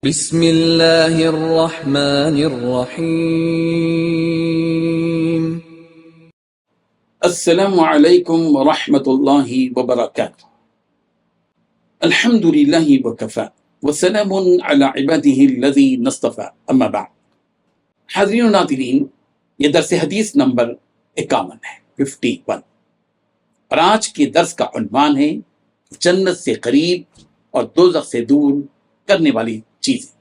بسم اللہ الرحمن الرحیم۔ السلام علیکم ورحمۃ اللہ وبرکاتہ۔ الحمد للہ وکفی وسلام علی عبادہ الذین اصطفی، اما بعد۔ حاضرین و ناظرین، یہ درس حدیث نمبر 51 ہے، 51، اور آج کے درس کا عنوان ہے جنت سے قریب اور دوزخ سے دور کرنے والی چیزیں۔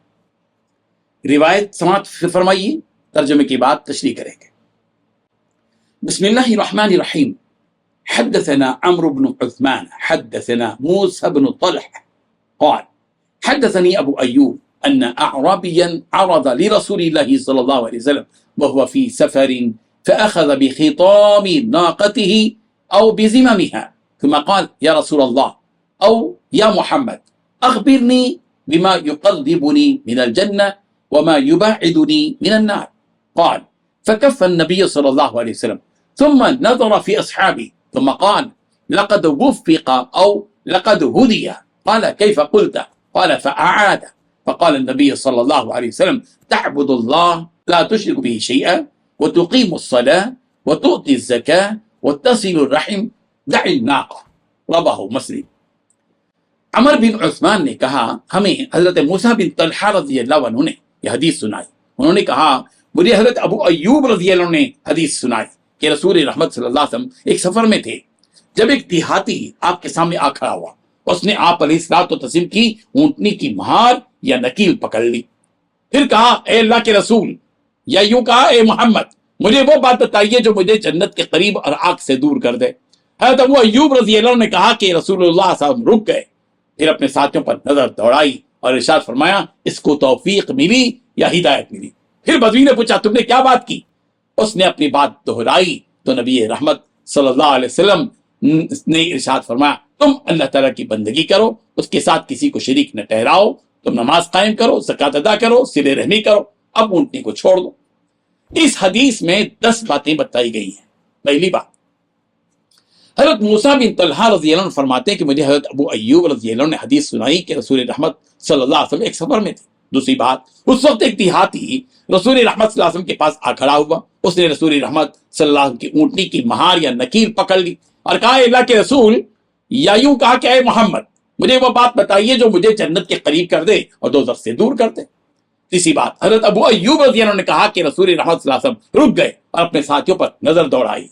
روایت سماعت فرمائیے، ترجمے کے بعد تشریح کریں گے۔ بسم اللہ الرحمن الرحیم۔ حدثنا عمرو بن عثمان حدثنا موسى بن طلح قال حدثني ابو ايوب ان اعرابيا عرض لرسول الله صلى الله عليه وسلم وهو في سفر فاخذ بخطام ناقته او بزمامها ثم قال يا رسول الله او يا محمد اخبرني بما يقربني من الجنة وما يبعدني من النار. قال فكف النبي صلى الله عليه وسلم ثم نظر في أصحابه ثم قال لقد وفق أو لقد هدي. قال كيف قلت؟ قال فأعاد. فقال النبي صلى الله عليه وسلم تعبد الله لا تشرك به شيئا وتقيم الصلاة وتؤتي الزكاة وتصل الرحم دع الناقة. رواه مسلم۔ عمر بن عثمان نے کہا ہمیں حضرت موسیٰ بن طلحہ رضی اللہ عنہ نے یہ حدیث سنائی۔ انہوں نے کہا مجھے حضرت ابو ایوب رضی اللہ عنہ نے حدیث سنائی کہ رسول رحمت صلی اللہ علیہ وسلم ایک سفر میں تھے، جب ایک دیہاتی آپ کے سامنے آ کھڑا ہوا، اس نے آپ علیہ الصلوۃ والتسلیم کی اونٹنی کی مہار یا نکیل پکڑ لی، پھر کہا اے اللہ کے رسول، یا یوں کہا اے محمد مجھے وہ بات بتائیے جو مجھے جنت کے قریب اور آگ سے دور کر دے۔ حضرت ابو ایوب رضی اللہ عنہ نے کہا کہ رسول اللہ صلی اللہ علیہ وسلم رک گئے، پھر اپنے ساتھیوں پر نظر دوڑائی اور ارشاد فرمایا اس کو توفیق ملی یا ہدایت ملی۔ پھر بدوی نے پوچھا تم نے کیا بات کی؟ اس نے اپنی بات دہرائی تو نبی رحمت صلی اللہ علیہ وسلم نے ارشاد فرمایا تم اللہ تعالیٰ کی بندگی کرو، اس کے ساتھ کسی کو شریک نہ ٹھہراؤ، تم نماز قائم کرو، زکوٰۃ ادا کرو، صلہ رحمی کرو، اب اونٹنی کو چھوڑ دو۔ اس حدیث میں 10 باتیں بتائی گئی ہیں۔ پہلی بات، حضرت موسیٰ بن طلحہ رضی اللہ عنہ فرماتے ہیں کہ مجھے حضرت ابو ایوب رضی اللہ عنہ نے حدیث سنائی کہ رسول رحمت صلی اللہ علیہ وسلم ایک سفر میں تھے۔ دوسری بات، اس وقت ایک دیہاتی رسول رحمت صلی اللہ علیہ وسلم کے پاس آ کھڑا ہوا، اس نے رسول رحمت صلی اللہ علیہ وسلم کی اونٹنی کی مہار یا نکیل پکڑ لی اور کہا اے اللہ کے رسول، یا یوں کہا کہ اے محمد مجھے وہ بات بتائیے جو مجھے جنت کے قریب کر دے اور دوزخ سے دور کر دے۔ تیسری بات، حضرت ابو ایوب رضی اللہ عنہ نے کہا کہ رسول رحمت صلی اللہ علیہ وسلم رک گئے اور اپنے ساتھیوں پر نظر دوڑائی۔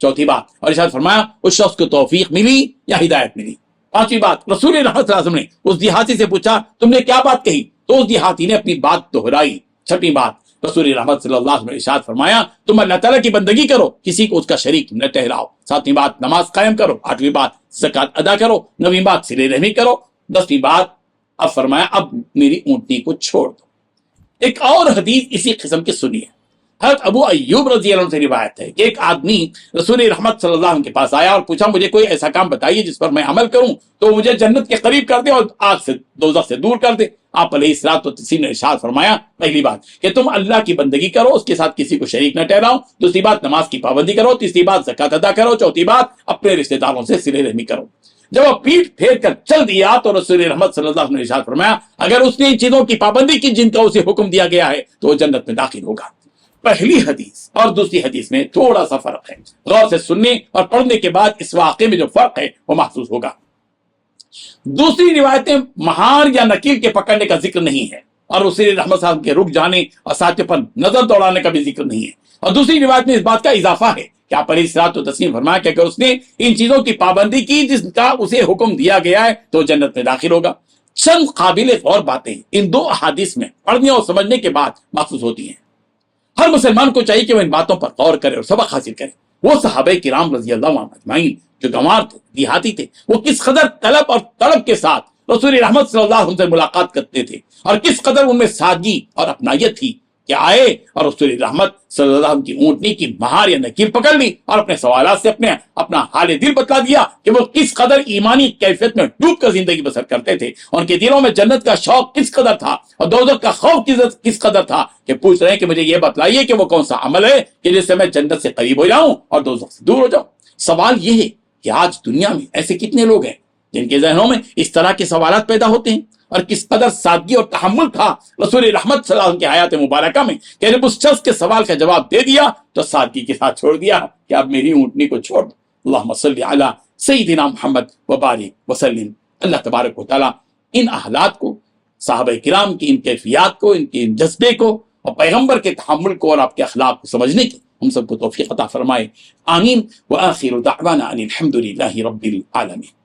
چوتھی بات، اور ارشاد فرمایا اس شخص کو توفیق ملی یا ہدایت ملی۔ پانچویں بات، رسول اللہ صلی اللہ علیہ وسلم نے اس دیہاتی سے پوچھا تم نے کیا بات کہی تو اس دیہاتی نے اپنی بات دہرائی۔ چھٹی بات، رسول رحمت صلی اللہ علیہ وسلم نے ارشاد فرمایا تم اللہ تعالیٰ کی بندگی کرو، کسی کو اس کا شریک نہ ٹھہراؤ۔ ساتویں بات، نماز قائم کرو۔ آٹھویں بات، زکوٰۃ ادا کرو۔ نویں بات، صلہ رحمی کرو۔ 10ویں بات، اب فرمایا اب میری اونٹنی کو چھوڑ دو۔ ایک اور حدیث اسی قسم کی سنیے۔ حضرت ابو ایوب رضی اللہ عنہ سے روایت ہے کہ ایک آدمی رسول رحمت صلی اللہ علیہ وسلم کے پاس آیا اور پوچھا مجھے کوئی ایسا کام بتائیے جس پر میں عمل کروں تو مجھے جنت کے قریب کر دے اور آگ سے دوزخ سے دور کر دے۔ آپ علیہ الصلوۃ والتسلیم نے ارشاد فرمایا پہلی بات کہ تم اللہ کی بندگی کرو، اس کے ساتھ کسی کو شریک نہ ٹھہراؤ۔ دوسری بات، نماز کی پابندی کرو۔ تیسری بات، زکوٰۃ ادا کرو۔ چوتھی بات، اپنے رشتہ داروں سے صلہ رحمی کرو۔ جب وہ پیٹ پھیر کر چل دیا تو رسول رحمت صلی اللہ علیہ وسلم نے ارشاد فرمایا اگر اس نے ان چیزوں کی پابندی کی جن کا اسے حکم دیا گیا ہے تو وہ جنت میں داخل ہوگا۔ پہلی حدیث اور دوسری حدیث میں تھوڑا سا فرق ہے، غور سے سننے اور پڑھنے کے بعد اس واقعے میں جو فرق ہے وہ محسوس ہوگا۔ دوسری روایتیں مہار یا نکیل کے پکڑنے کا ذکر نہیں ہے اور رسول رحمت صاحب کے رک جانے اور ساتھیوں پر نظر دوڑانے کا بھی ذکر نہیں ہے، اور دوسری روایت میں اس بات کا اضافہ ہے کہ آپ علیہ الصلوۃ والتسلیم فرمایا کہ اگر اس نے ان چیزوں کی پابندی کی جس کا اسے حکم دیا گیا ہے تو جنت میں داخل ہوگا۔ چند قابل غور باتیں ان 2 احادیث میں پڑھنے اور سمجھنے کے بعد محسوس ہوتی ہیں۔ ہر مسلمان کو چاہیے کہ وہ ان باتوں پر غور کرے اور سبق حاصل کرے۔ وہ صحابہ کرام رضی اللہ عنہم اجمعین جو گنوار تھے، دیہاتی تھے، وہ کس قدر طلب اور طلب کے ساتھ رسول رحمت صلی اللہ علیہ وسلم سے ملاقات کرتے تھے اور کس قدر ان میں سادگی اور اپنائیت تھی کہ آئے اور رسول رحمت صلی اللہ علیہ وسلم کی اونٹنی کی مہار یا نکیل پکڑ لی اور اپنے سوالات سے اپنا حال دل بتلا دیا کہ وہ کس قدر ایمانی کیفیت میں ڈوب کر زندگی بسر کرتے تھے، ان کے دلوں میں جنت کا شوق کس قدر تھا اور دوزخ کا خوف کس قدر تھا کہ پوچھ رہے ہیں کہ مجھے یہ بتلائیے کہ وہ کون سا عمل ہے کہ جس سے میں جنت سے قریب ہو جاؤں اور دوزخ سے دور ہو جاؤں۔ سوال یہ ہے کہ آج دنیا میں ایسے کتنے لوگ ہیں جن کے ذہنوں میں اس طرح کے سوالات پیدا ہوتے ہیں اور کس قدر سادگی اور تحمل تھا رسول رحمت صلی اللہ علیہ وسلم کی حیات مبارکہ میں کہ جب اس شخص کے سوال کا جواب دے دیا تو سادگی کے ساتھ چھوڑ دیا کہ اب میری اونٹنی کو چھوڑ دو۔ اللہم صلی علی سیدنا محمد وبارک وسلم۔ اللہ تبارک و تعالیٰ ان احالات کو، صحابہ کرام کی ان کیفیات کو، ان کے ان جذبے کو اور پیغمبر کے تحمل کو اور آپ کے اخلاق کو سمجھنے کی ہم سب کو توفیق عطا فرمائے، آمین۔ وآخر دعوانا ان الحمد للہ رب العالمین۔